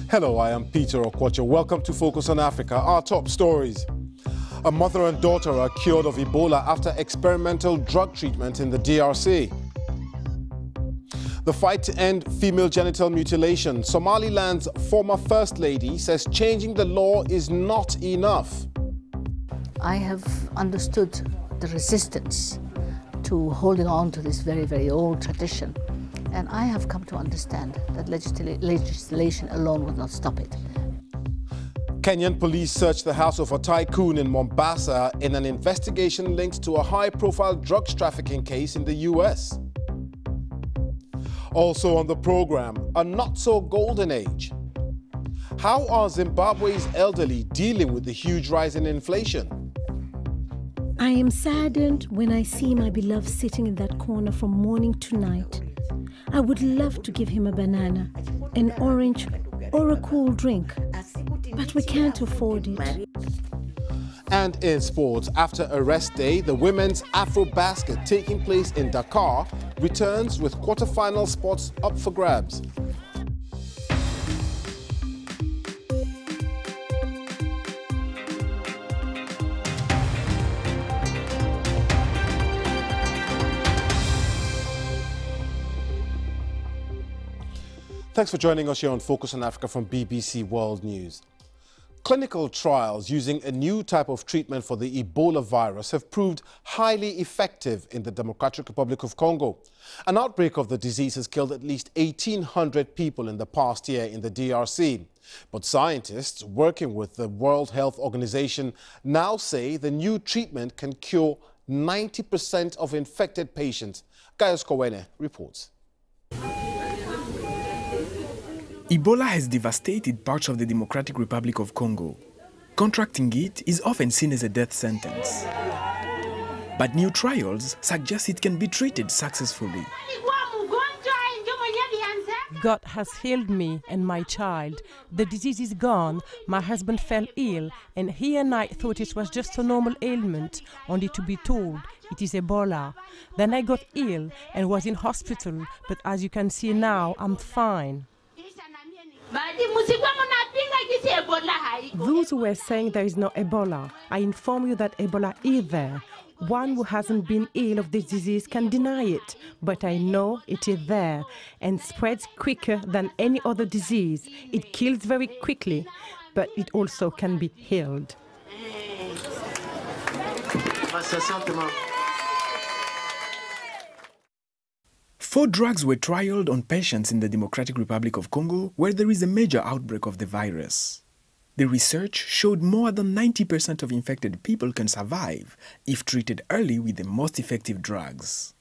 Hello, I am Peter Okwacha. Welcome to Focus on Africa. Our top stories. A mother and daughter are cured of Ebola after experimental drug treatment in the DRC. The fight to end female genital mutilation. Somaliland's former First Lady says changing the law is not enough. I have understood the resistance to holding on to this very, very old tradition. And I have come to understand that legislation alone will not stop it. Kenyan police searched the house of a tycoon in Mombasa in an investigation linked to a high-profile drugs trafficking case in the US. Also on the program, a not-so-golden age. How are Zimbabwe's elderly dealing with the huge rise in inflation? I am saddened when I see my beloved sitting in that corner from morning to night. I would love to give him a banana, an orange, or a cool drink, but we can't afford it. And in sports, after a rest day, the women's Afro basket taking place in Dakar returns with quarter-final spots up for grabs. Thanks for joining us here on Focus on Africa from BBC World News. Clinical trials using a new type of treatment for the Ebola virus have proved highly effective in the Democratic Republic of Congo. An outbreak of the disease has killed at least 1,800 people in the past year in the DRC. But scientists working with the World Health Organization now say the new treatment can cure 90% of infected patients. Gaius Kowene reports. Ebola has devastated parts of the Democratic Republic of Congo. Contracting it is often seen as a death sentence. But new trials suggest it can be treated successfully. God has healed me and my child. The disease is gone. My husband fell ill, and he and I thought it was just a normal ailment, only to be told it is Ebola. Then I got ill and was in hospital, but as you can see now, I'm fine. Those who were saying there is no Ebola, I inform you that Ebola is there. One who hasn't been ill of this disease can deny it, but I know it is there and spreads quicker than any other disease. It kills very quickly, but it also can be healed. 4 drugs were trialed on patients in the Democratic Republic of Congo, where there is a major outbreak of the virus. The research showed more than 90% of infected people can survive if treated early with the most effective drugs.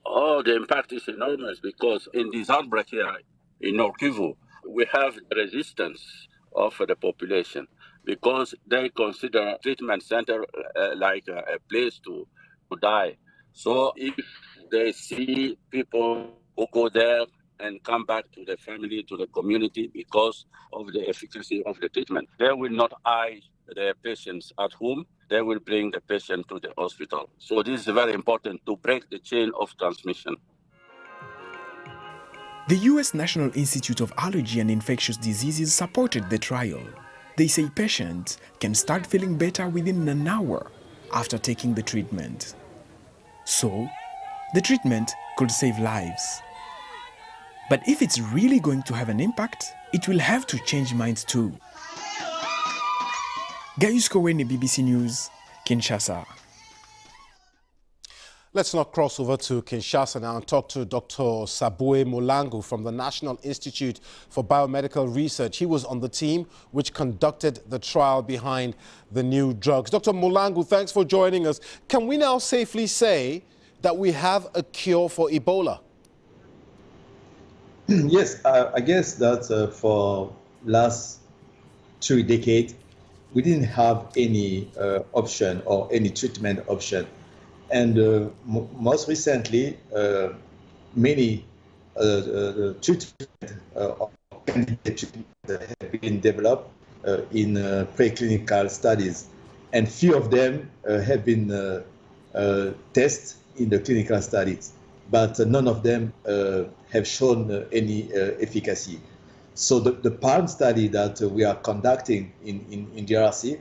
Oh, the impact is enormous because in this outbreak here in North Kivu, we have resistance of the population because they consider treatment center like a place to die. So if they see people who go there and come back to the family, to the community because of the efficacy of the treatment, they will not eye the patients at home. They will bring the patient to the hospital. So this is very important to break the chain of transmission. The U.S. National Institute of Allergy and Infectious Diseases supported the trial. They say patients can start feeling better within an hour after taking the treatment. So, the treatment could save lives. But if it's really going to have an impact, it will have to change minds too. Gaius Kowene, BBC News, Kinshasa. Let's now cross over to Kinshasa now and talk to Dr. Sabue Molangu from the National Institute for Biomedical Research. He was on the team which conducted the trial behind the new drugs. Dr. Molangu, thanks for joining us. Can we now safely say that we have a cure for Ebola? Yes, I guess that for last 2 decades, we didn't have any option or any treatment option. And most recently, many treatment have been developed in preclinical studies, and few of them have been tested in the clinical studies, but none of them have shown any efficacy. So the PALM study that we are conducting in DRC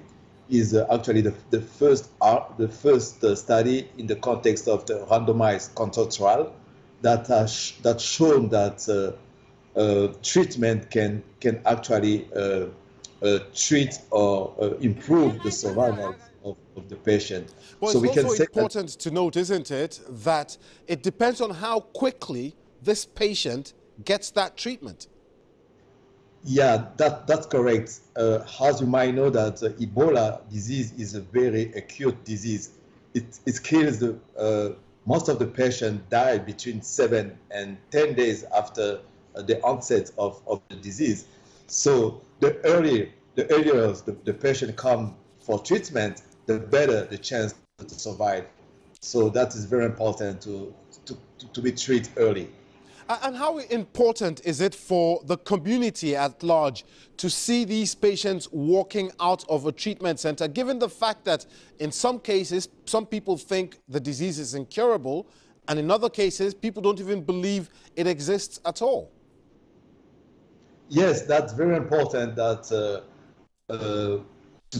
is actually the first study in the context of the randomized control trial that shown that treatment can actually treat or improve the survival of the patient. Well, so it's we can also say important to note, isn't it, that it depends on how quickly this patient gets that treatment. Yeah, that's correct. As you might know, that Ebola disease is a very acute disease. It kills most of the patients die between 7 and 10 days after the onset of the disease. So the earlier the patient come for treatment, the better the chance to survive. So that is very important to be treated early. And how important is it for the community at large to see these patients walking out of a treatment center, given the fact that in some cases, some people think the disease is incurable, and in other cases, people don't even believe it exists at all? Yes, that's very important that to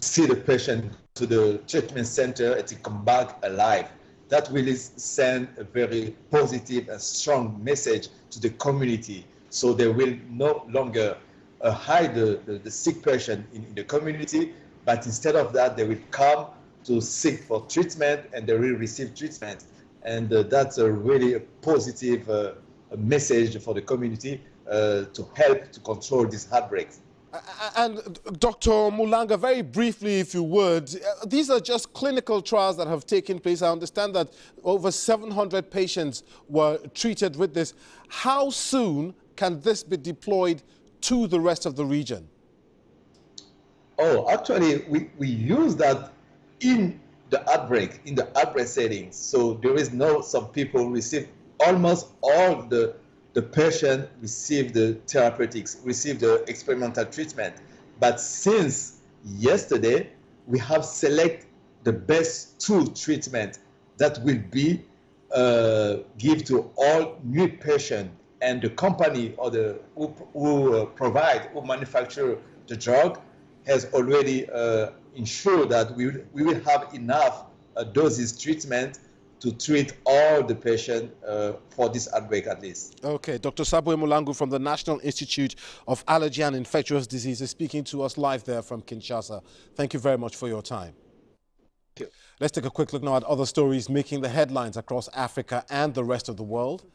see the patient to the treatment center and to come back alive. That really send a very positive and strong message to the community. So they will no longer hide the sick patient in the community, but instead of that, they will come to seek for treatment and they will receive treatment. And that's a really positive message for the community to help to control these outbreaks. And Dr. Mulanga, very briefly, if you would, these are just clinical trials that have taken place. I understand that over 700 patients were treated with this. How soon can this be deployed to the rest of the region? Oh, actually, we use that in the outbreak settings. So there is some people receive almost all the patient receive the therapeutics, receive the experimental treatment. But since yesterday, we have selected the best 2 treatments that will be give to all new patients. And the company or who manufacture the drug has already ensured that we will have enough doses treatment to treat all the patients for this outbreak at least. Okay, Dr. Sabwe Mulangu from the National Institute of Allergy and Infectious Diseases speaking to us live there from Kinshasa. Thank you very much for your time. Thank you. Let's take a quick look now at other stories making the headlines across Africa and the rest of the world.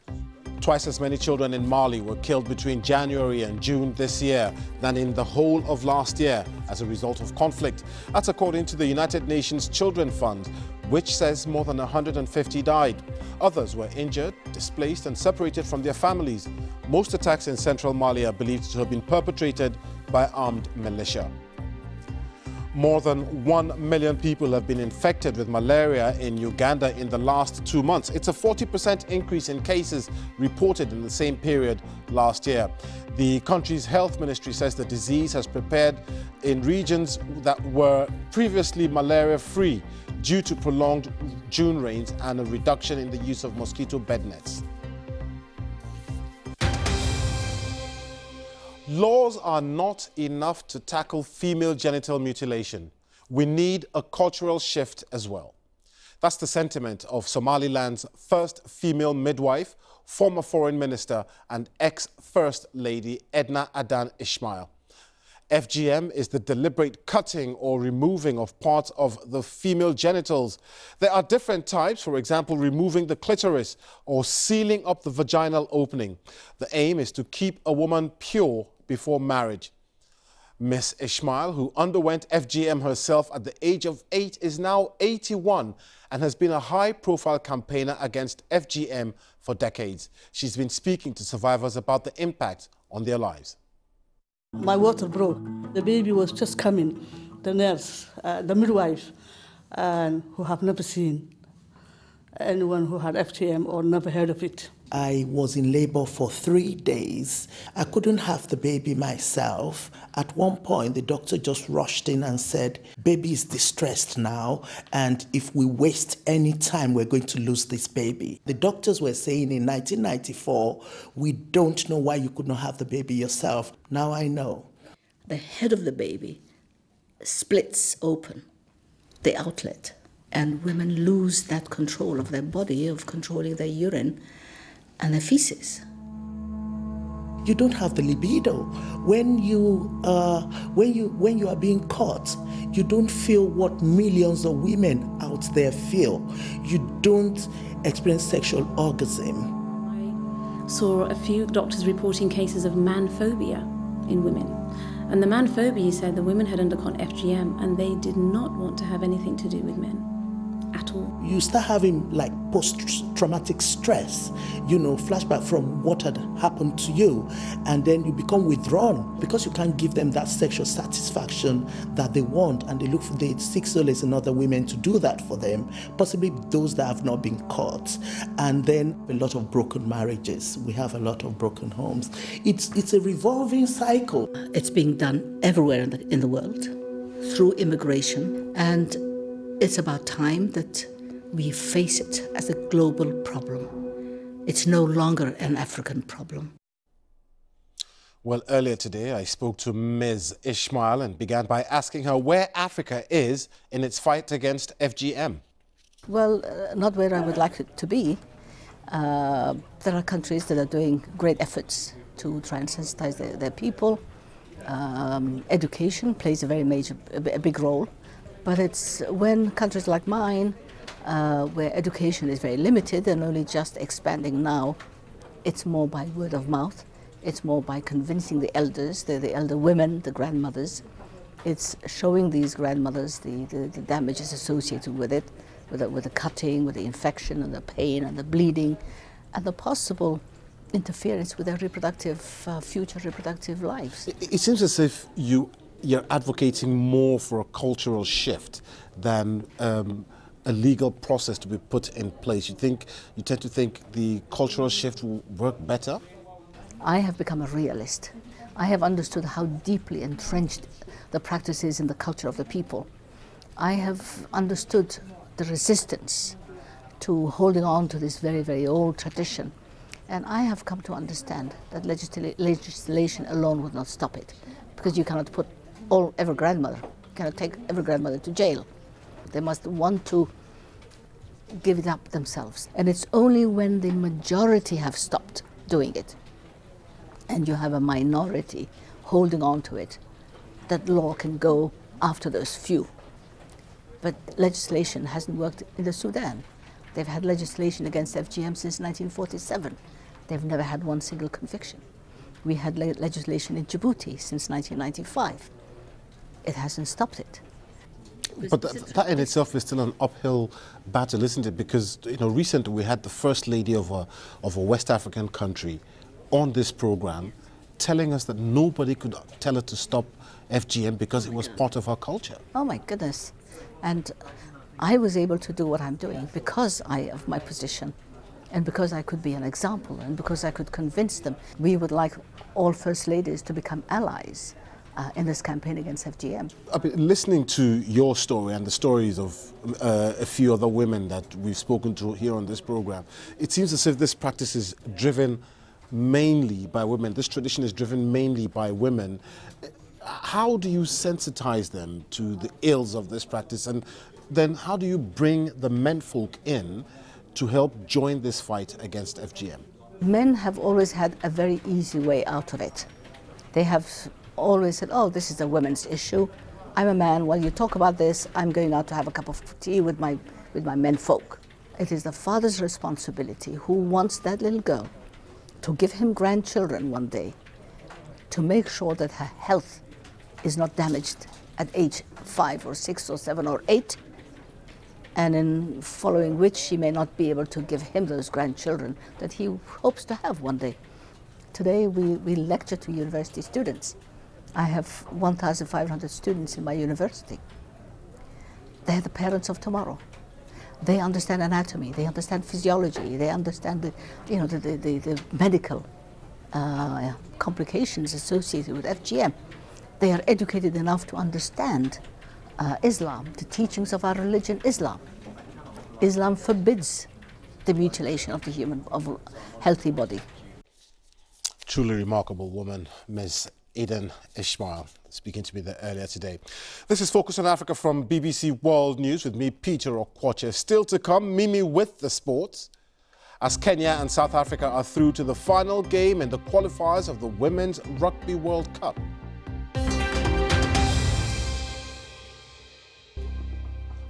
Twice as many children in Mali were killed between January and June this year than in the whole of last year as a result of conflict. That's according to the United Nations Children Fund, which says more than 150 died. Others were injured, displaced and separated from their families. Most attacks in central Mali are believed to have been perpetrated by armed militia. More than 1 million people have been infected with malaria in Uganda in the last 2 months. It's a 40% increase in cases reported in the same period last year. The country's health ministry says the disease has spread in regions that were previously malaria-free due to prolonged June rains and a reduction in the use of mosquito bed nets. Laws are not enough to tackle female genital mutilation. We need a cultural shift as well. That's the sentiment of Somaliland's first female midwife, former foreign minister and ex-first lady Edna Adan Ismail. FGM is the deliberate cutting or removing of parts of the female genitals. There are different types, for example, removing the clitoris or sealing up the vaginal opening. The aim is to keep a woman pure before marriage. Miss Ismail, who underwent FGM herself at the age of 8, is now 81 and has been a high-profile campaigner against FGM for decades. She's been speaking to survivors about the impact on their lives. My water broke. The baby was just coming. The nurse, the midwife, who have never seen, anyone who had FGM or never heard of it. I was in labor for 3 days. I couldn't have the baby myself. At one point, the doctor just rushed in and said, baby is distressed now, and if we waste any time, we're going to lose this baby. The doctors were saying in 1994, we don't know why you could not have the baby yourself. Now I know. The head of the baby splits open, the outlet, and women lose that control of their body, of controlling their urine and their feces. You don't have the libido. When you are being caught, you don't feel what millions of women out there feel. You don't experience sexual orgasm. I saw a few doctors reporting cases of manphobia in women. And the manphobia said the women had undergone FGM and they did not want to have anything to do with men at all. You start having like post-traumatic stress, flashback from what had happened to you, and then you become withdrawn because you can't give them that sexual satisfaction that they want, and they seek solace in other women to do that for them, possibly those that have not been caught. And then a lot of broken marriages. We have a lot of broken homes. It's a revolving cycle. It's being done everywhere in the world through immigration, and it's about time that we face it as a global problem. It's no longer an African problem. Well, earlier today, I spoke to Ms. Ismail and began by asking her where Africa is in its fight against FGM. Well, not where I would like it to be. There are countries that are doing great efforts to try and sensitize their people. Education plays a big role. But it's when countries like mine, where education is very limited and only just expanding now, it's more by word of mouth. It's more by convincing the elders, the elder women, the grandmothers. It's showing these grandmothers the damages associated with it, with the cutting, with the infection and the pain and the bleeding, and the possible interference with their future reproductive lives. It seems as if you're advocating more for a cultural shift than a legal process to be put in place. You tend to think the cultural shift will work better? I have become a realist. I have understood how deeply entrenched the practice is in the culture of the people. I have understood the resistance to holding on to this very, very old tradition. And I have come to understand that legislation alone would not stop it, because you cannot put every grandmother, cannot take every grandmother to jail. They must want to give it up themselves. And it's only when the majority have stopped doing it and you have a minority holding on to it that law can go after those few. But legislation hasn't worked in the Sudan. They've had legislation against FGM since 1947. They've never had one single conviction. We had legislation in Djibouti since 1995. It hasn't stopped it. But that in itself is still an uphill battle, isn't it? Because recently we had the First Lady of a West African country on this program telling us that nobody could tell her to stop FGM because it was part of her culture. Oh my goodness. And I was able to do what I'm doing because of my position, and because I could be an example, and because I could convince them. We would like all First Ladies to become allies in this campaign against FGM. I've been listening to your story and the stories of a few other women that we've spoken to here on this program. It seems as if this practice is driven mainly by women. This tradition is driven mainly by women. How do you sensitize them to the ills of this practice? And then how do you bring the menfolk in to help join this fight against FGM? Men have always had a very easy way out of it. They have always said, oh, this is a women's issue. I'm a man. While you talk about this, I'm going out to have a cup of tea with my menfolk. It is the father's responsibility, who wants that little girl to give him grandchildren one day, to make sure that her health is not damaged at age 5 or 6 or 7 or 8, and in following which she may not be able to give him those grandchildren that he hopes to have one day. Today we lecture to university students. I have 1,500 students in my university. They're the parents of tomorrow. They understand anatomy, they understand physiology, they understand the medical complications associated with FGM. They are educated enough to understand Islam, the teachings of our religion, Islam. Islam forbids the mutilation of of a healthy body. Truly remarkable woman, Ms. Eden Ishmael, speaking to me there earlier today. This is Focus on Africa from BBC World News with me, Peter Okwache. Still to come, Mimi with the sports, as Kenya and South Africa are through to the final game in the qualifiers of the Women's Rugby World Cup.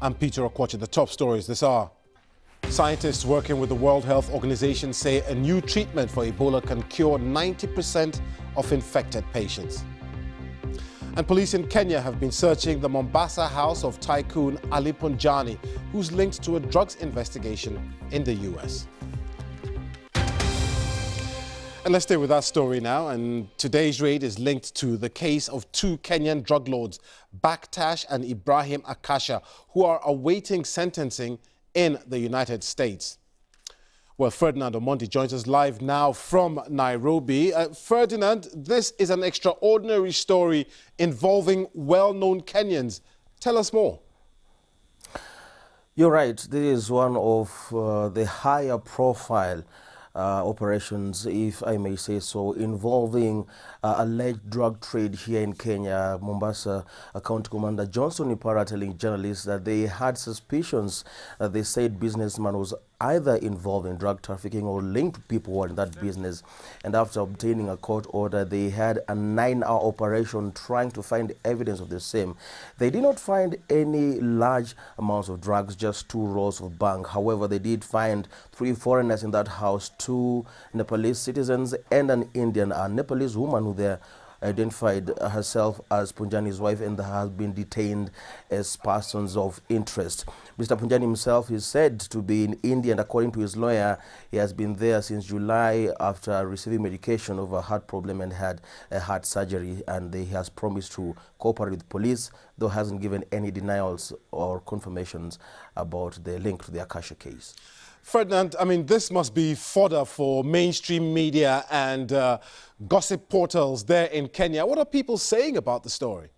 I'm Peter Okwache. The top stories this hour. Scientists working with the World Health Organization say a new treatment for Ebola can cure 90% of infected patients. And police in Kenya have been searching the Mombasa house of tycoon Ali Punjani, who's linked to a drugs investigation in the US. And let's stay with that story now. And today's raid is linked to the case of two Kenyan drug lords, Baktash and Ibrahim Akasha, who are awaiting sentencing in the United States. Well, Ferdinand Omondi joins us live now from Nairobi. Ferdinand, this is an extraordinary story involving well-known Kenyans. Tell us more. You're right. This is one of the higher profile operations, if I may say so, involving alleged drug trade here in Kenya. Mombasa County Commander Johnson Ipara telling journalists that they had suspicions that they said businessman was either involved in drug trafficking or linked to people who are in that business. And after obtaining a court order, they had a 9-hour operation trying to find evidence of the same. They did not find any large amounts of drugs, just 2 rolls of bang. However, they did find 3 foreigners in that house, 2 Nepalese citizens and an Indian, a Nepalese woman who they identified herself as Punjani's wife and has been detained as persons of interest. Mr. Punjani himself is said to be in India, and according to his lawyer, he has been there since July after receiving medication over a heart problem and had a heart surgery, and he has promised to cooperate with police, though hasn't given any denials or confirmations about the link to the Akasha case. Ferdinand, I mean, this must be fodder for mainstream media and gossip portals there in Kenya. What are people saying about the story?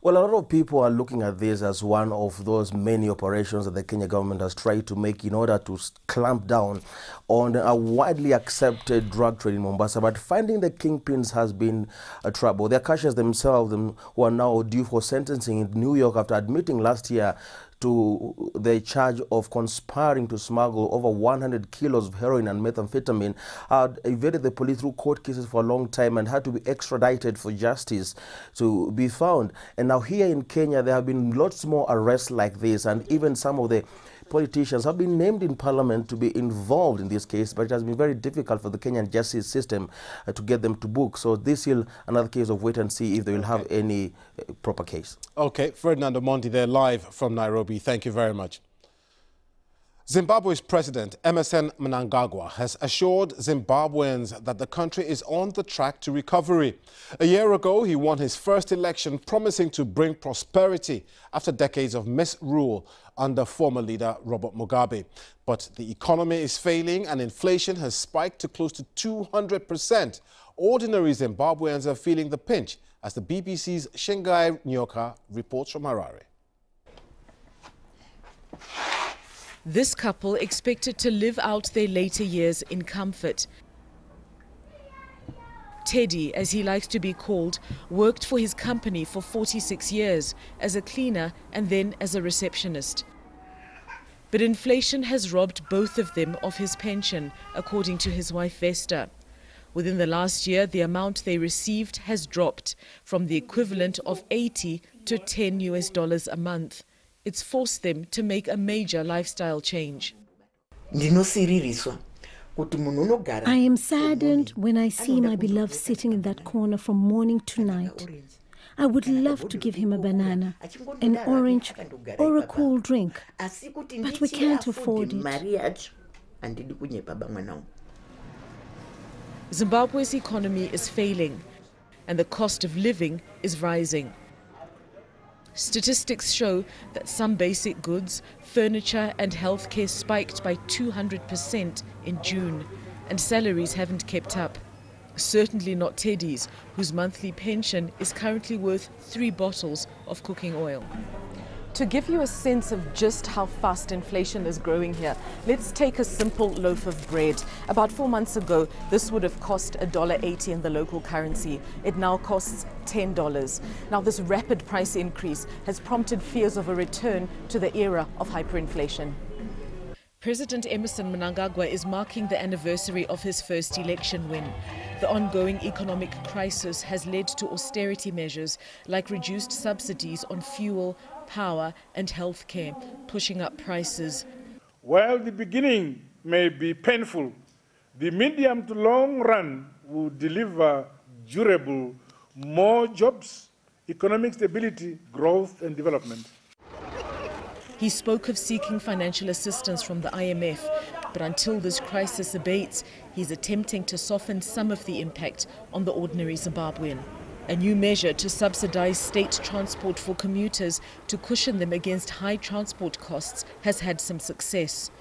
Well, a lot of people are looking at this as one of those many operations that the Kenya government has tried to make in order to clamp down on a widely accepted drug trade in Mombasa. But finding the kingpins has been a trouble. The Akashas themselves, who are now due for sentencing in New York after admitting last year to the charge of conspiring to smuggle over 100 kilos of heroin and methamphetamine, had evaded the police through court cases for a long time and had to be extradited for justice to be found. And now here in Kenya, there have been lots more arrests like this, and even some of the politicians have been named in parliament to be involved in this case, but it has been very difficult for the Kenyan justice system to get them to book. So this is another case of wait and see if they will have any proper case. Okay, Ferdinand Omondi there live from Nairobi. Thank you very much. Zimbabwe's President Emmerson Mnangagwa has assured Zimbabweans that the country is on the track to recovery. A year ago, he won his first election, promising to bring prosperity after decades of misrule under former leader Robert Mugabe. But the economy is failing and inflation has spiked to close to 200%. Ordinary Zimbabweans are feeling the pinch, as the BBC's Shingai Nyoka reports from Harare. This couple expected to live out their later years in comfort. Teddy, as he likes to be called, worked for his company for 46 years as a cleaner and then as a receptionist. But inflation has robbed both of them of his pension, according to his wife Vesta. Within the last year, the amount they received has dropped from the equivalent of $80 to $10 a month. It's forced them to make a major lifestyle change. I am saddened when I see my beloved sitting in that corner from morning to night. I would love to give him a banana, an orange, or a cool drink, but we can't afford it. Zimbabwe's economy is failing, and the cost of living is rising. Statistics show that some basic goods, furniture and healthcare spiked by 200% in June, and salaries haven't kept up. Certainly not Teddy's, whose monthly pension is currently worth 3 bottles of cooking oil. To give you a sense of just how fast inflation is growing here, let's take a simple loaf of bread. About 4 months ago, this would have cost $1.80 in the local currency. It now costs $10. Now, this rapid price increase has prompted fears of a return to the era of hyperinflation. President Emmerson Mnangagwa is marking the anniversary of his first election win. The ongoing economic crisis has led to austerity measures like reduced subsidies on fuel, power and healthcare, pushing up prices. While the beginning may be painful, the medium to long run will deliver durable, more jobs, economic stability, growth and development. He spoke of seeking financial assistance from the IMF, but until this crisis abates, he's attempting to soften some of the impact on the ordinary Zimbabwean. A new measure to subsidize state transport for commuters to cushion them against high transport costs has had some success.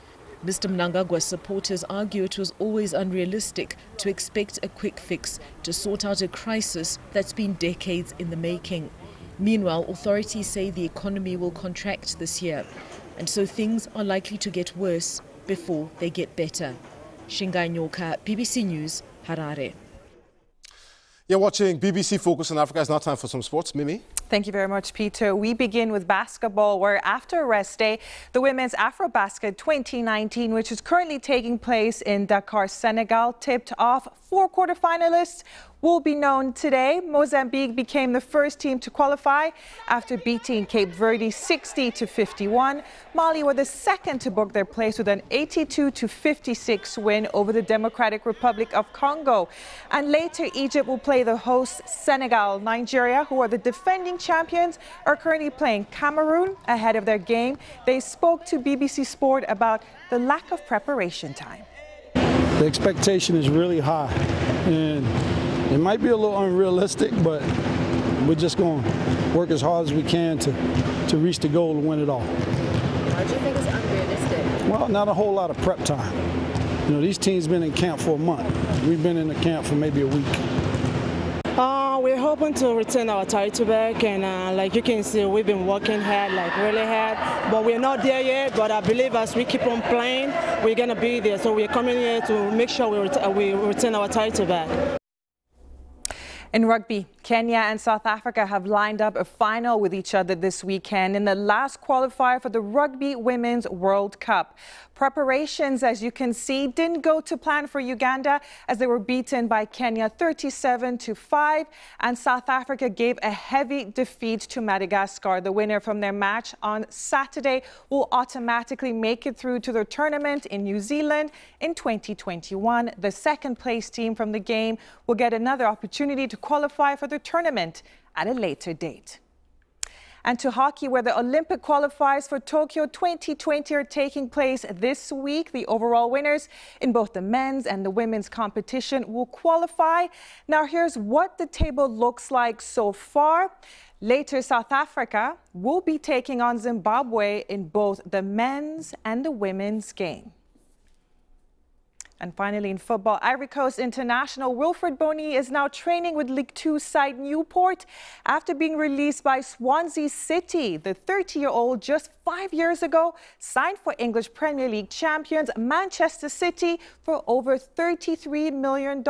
Mr. Mnangagwa's supporters argue it was always unrealistic to expect a quick fix to sort out a crisis that's been decades in the making. Meanwhile, authorities say the economy will contract this year, and so things are likely to get worse before they get better. Shingai Nyoka, BBC News, Harare. You're watching BBC Focus on Africa. It's now time for some sports. Mimi? Thank you very much, Peter. We begin with basketball, where after rest day, the Women's AfroBasket 2019, which is currently taking place in Dakar, Senegal, tipped off 4 quarterfinalists will be known today. Mozambique became the first team to qualify after beating Cape Verde 60-51. Mali were the second to book their place with an 82-56 win over the Democratic Republic of Congo. And later, Egypt will play the host Senegal. Nigeria, who are the defending champions, are currently playing Cameroon ahead of their game. They spoke to BBC Sport about the lack of preparation time. The expectation is really high, and it might be a little unrealistic, but we're just going to work as hard as we can to reach the goal and win it all. Why do you think it's unrealistic? Well, not a whole lot of prep time. You know, these teams been in camp for a month. We've been in the camp for maybe a week. We're hoping to return our title back, and like you can see, we've been working hard, like really hard, but we're not there yet. But I believe as we keep on playing, we're going to be there. So we're coming here to make sure we return our title back. In rugby, Kenya and South Africa have lined up a final with each other this weekend in the last qualifier for the Rugby Women's World Cup. Preparations, as you can see, didn't go to plan for Uganda as they were beaten by Kenya 37-5, and South Africa gave a heavy defeat to Madagascar. The winner from their match on Saturday will automatically make it through to the tournament in New Zealand in 2021. The second-place team from the game will get another opportunity to qualify for the tournament at a later date. And to hockey, where the Olympic qualifiers for Tokyo 2020 are taking place this week. The overall winners in both the men's and the women's competition will qualify. Now, here's what the table looks like so far. Later, South Africa will be taking on Zimbabwe in both the men's and the women's game. And finally, in football, Ivory Coast international Wilfred Bony is now training with League Two side Newport after being released by Swansea City. The 30-year-old just 5 years ago signed for English Premier League champions Manchester City for over $33 million.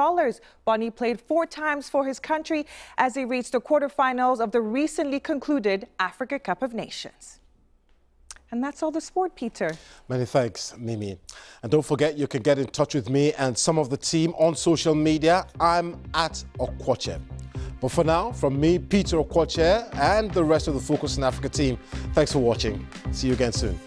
Bony played 4 times for his country as he reached the quarterfinals of the recently concluded Africa Cup of Nations. And that's all the sport, Peter. Many thanks, Mimi. And don't forget, you can get in touch with me and some of the team on social media. I'm at Okwoche. But for now, from me, Peter Okwoche, and the rest of the Focus on Africa team, thanks for watching. See you again soon.